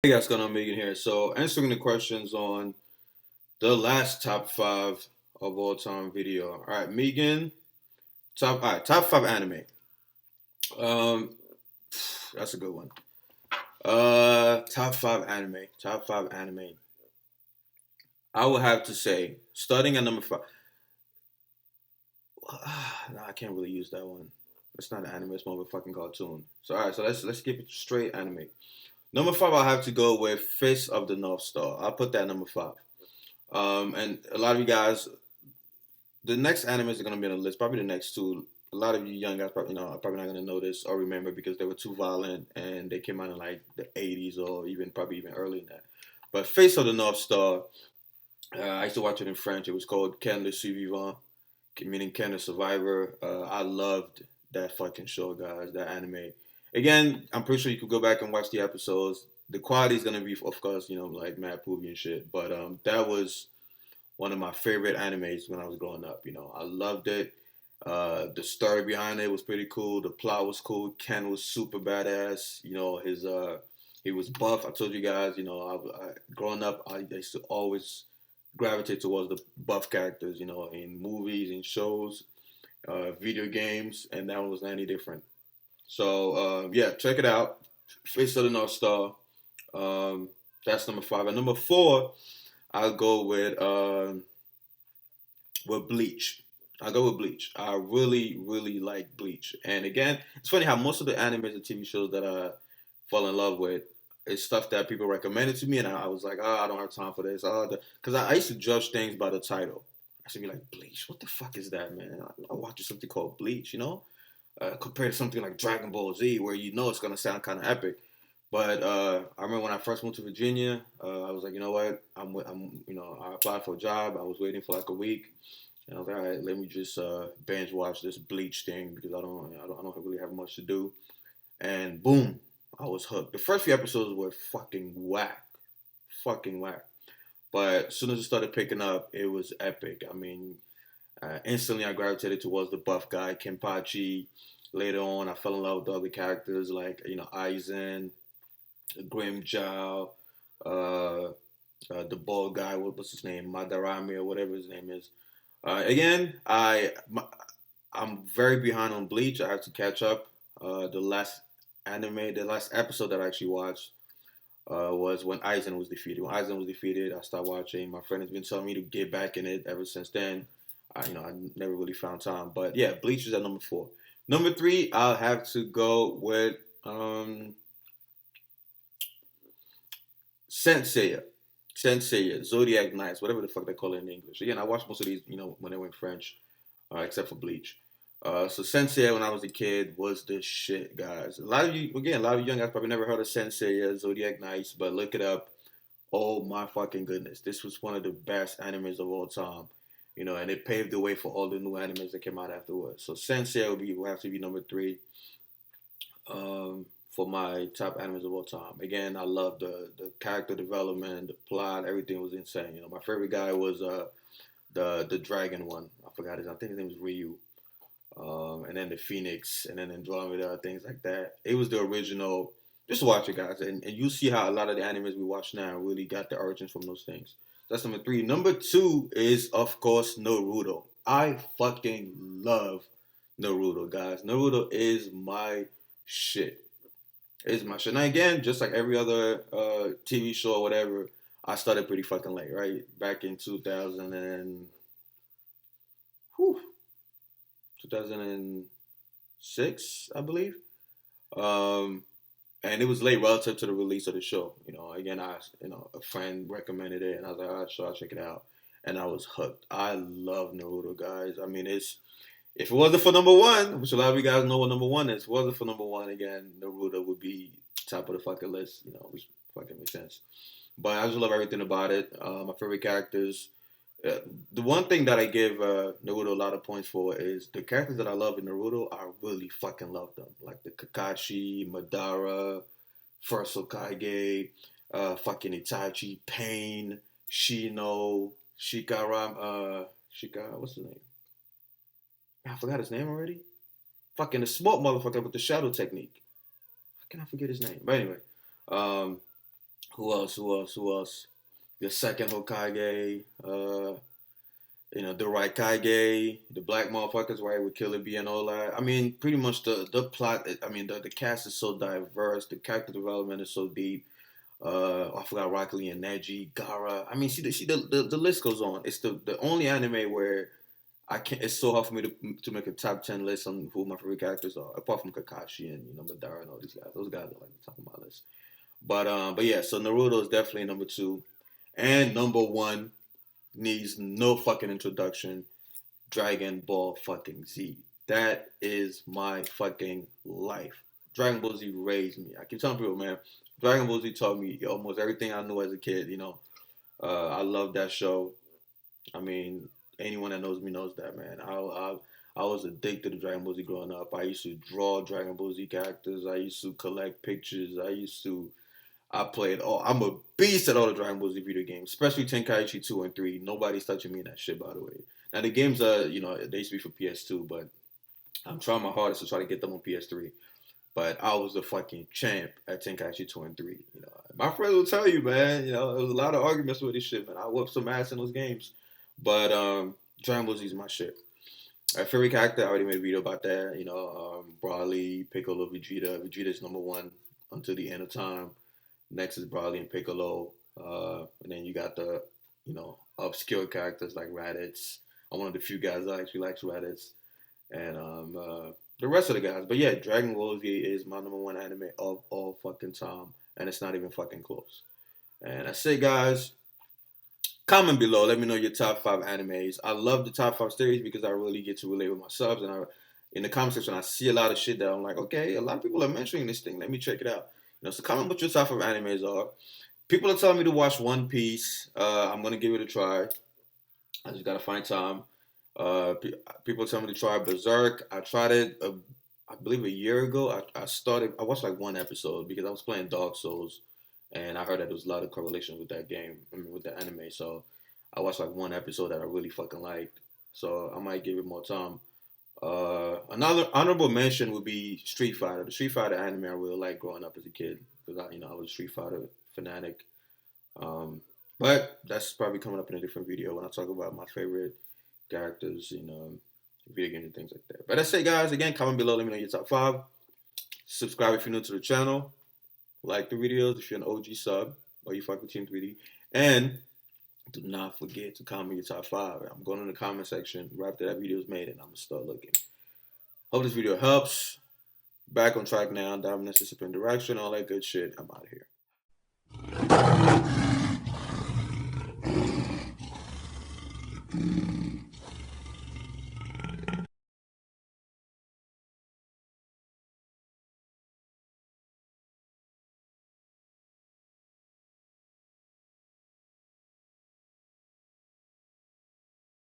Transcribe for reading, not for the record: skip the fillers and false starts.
Hey guys, what's going on? Megan here. So answering the questions on the last top five of all time video. All right, Megan, top five anime. Um, that's a good one. Top five anime. Top five anime. I would have to say, starting at number five. No, I can't really use that one. It's not an anime. It's more of a fucking cartoon. So all right, so let's keep it straight anime. Number five, I'll have to go with Fist of the North Star. I'll put that number five. And a lot of you guys, the next animes are gonna be on the list. Probably the next two. A lot of you young guys probably are probably not gonna know this or remember because they were too violent and they came out in like the 80s or even probably even earlier than that. But Face of the North Star, I used to watch it in French. It was called Ken le Survivant, meaning Ken the Survivor. I loved that fucking show, guys. That anime. Again, I'm pretty sure you could go back and watch the episodes. The quality is gonna be, of course, like mad poopy and shit. But that was one of my favorite animes when I was growing up. I loved it. The story behind it was pretty cool. The plot was cool. Ken was super badass. His he was buff. I told you guys. Growing up, I used to always gravitate towards the buff characters. In movies, in shows, video games, and that one was not any different. So yeah, check it out. Face of the North Star. That's number five. And number four, I'll go with Bleach. I go with Bleach. I really, really like Bleach. And again, it's funny how most of the animes and TV shows that I fall in love with is stuff that people recommended to me, and I was like, I don't have time for this. Because I used to judge things by the title. I used to be like, Bleach, what the fuck is that, man? I'm watching something called Bleach, compared to something like Dragon Ball Z, where it's gonna sound kind of epic. But I remember when I first moved to Virginia, I was like, you know what? I applied for a job. I was waiting for like a week, and I was like, all right, let me just binge watch this Bleach thing because I don't really have much to do. And boom, I was hooked. The first few episodes were fucking whack. But as soon as it started picking up, it was epic. I mean, instantly I gravitated towards the buff guy, Kenpachi. Later on, I fell in love with the other characters like Aizen, Grimjow, the bald guy. What's his name? Madarame or whatever his name is. Again, I'm very behind on Bleach. I have to catch up. The last episode that I actually watched was when Aizen was defeated. When Aizen was defeated, I stopped watching. My friend has been telling me to get back in it ever since then. I never really found time. But yeah, Bleach is at number four. Number three, I'll have to go with Senseiya. Senseiya, Zodiac Knights, whatever the fuck they call it in English. Again, I watched most of these, when they were in French, except for Bleach. So Senseiya, when I was a kid, was the shit, guys. A lot of you young guys probably never heard of Senseiya, Zodiac Knights, but look it up. Oh my fucking goodness, this was one of the best animes of all time. And it paved the way for all the new animes that came out afterwards. So Senseiya will have to be number three. For my top animes of all time. Again, I love the character development, the plot, everything was insane. My favorite guy was the dragon one. I forgot his. I think his name was Ryu. And then the Phoenix, and then Andromeda, things like that. It was the original. Just watch it, guys, and you see how a lot of the animes we watch now really got the origins from those things. That's number three. Number two is of course Naruto. I fucking love Naruto, guys. Naruto is my shit. Is my shit. Now again, just like every other TV show or whatever, I started pretty fucking late, right? Back in 2006, I believe. Um, and it was late relative to the release of the show. Again, a friend recommended it, and I was like, all right, sure, I'll check it out, and I was hooked. I love Naruto, guys. I mean, if it wasn't for number one, which a lot of you guys know what number one is, if it wasn't for number one, again, Naruto would be top of the fucking list, which fucking makes sense. But I just love everything about it. My favorite characters. The one thing that I give Naruto a lot of points for is the characters that I love in Naruto. I really fucking love them, like the Kakashi, Madara, First Hokage, fucking Itachi, Pain, Shino, what's his name? I forgot his name already. Fucking the smart motherfucker with the shadow technique. Can I forget his name? But anyway, um, Who else? Who else? Who else? The second Hokage. The right Kage, the black motherfuckers, right, with Killer B and all that. I mean, pretty much the plot. I mean, the cast is so diverse. The character development is so deep. I forgot Rock Lee and Neji, Gara. I mean, the list goes on. It's the only anime where I can't. It's so hard for me to make a top 10 list on who my favorite characters are, apart from Kakashi and Madara and all these guys. Those guys are like the top of my list. But yeah, so Naruto is definitely number two, and number one needs no fucking introduction. Dragon Ball fucking Z. That is my fucking life. Dragon Ball Z raised me. I keep telling people, man, Dragon Ball Z taught me almost everything I knew as a kid. I love that show. I mean, anyone that knows me knows that, man. I was addicted to Dragon Ball Z growing up. I used to draw Dragon Ball Z characters. I used to collect pictures. I played all. I'm a beast at all the Dragon Ball Z video games, especially Tenkaichi 2 and 3. Nobody's touching me in that shit, by the way. Now, the games are, they used to be for PS2, but I'm trying my hardest to try to get them on PS3. But I was the fucking champ at Tenkaichi 2 and 3. My friends will tell you, man, there was a lot of arguments with this shit, man. I whooped some ass in those games. But Dragon Ball Z is my shit. My favorite character, I already made a video about that. Broly, Piccolo, Vegeta. Vegeta is number one until the end of time. Next is Broly and Piccolo. And then you got the, obscure characters like Raditz. I'm one of the few guys that actually likes Raditz. And the rest of the guys. But yeah, Dragon Ball Z is my number one anime of all fucking time. And it's not even fucking close. And I say, guys, comment below. Let me know your top 5 animes. I love the top 5 series because I really get to relate with my subs. And in the comment section, I see a lot of shit that I'm like, okay, a lot of people are mentioning this thing. Let me check it out. So comment what your top 5 animes are. People are telling me to watch One Piece. I'm going to give it a try. I just got to find time. People tell me to try Berserk. I tried it, I believe a year ago. I watched like one episode because I was playing Dark Souls, and I heard that there was a lot of correlation with that game, with the anime. So I watched like one episode that I really fucking liked. So I might give it more time. Another honorable mention would be Street Fighter. The Street Fighter anime I really liked growing up as a kid because I was a Street Fighter fanatic. But that's probably coming up in a different video when I talk about my favorite characters in video games and things like that. But that's it, guys. Again, comment below. Let me know your top 5. Subscribe if you're new to the channel. Like the videos if you're an OG sub or you fuck with Team 3D. And do not forget to comment your top 5. I'm going in the comment section right after that video is made, and I'm going to start looking. Hope this video helps. Back on track now. Dominance, discipline, direction, all that good shit. I'm out of here.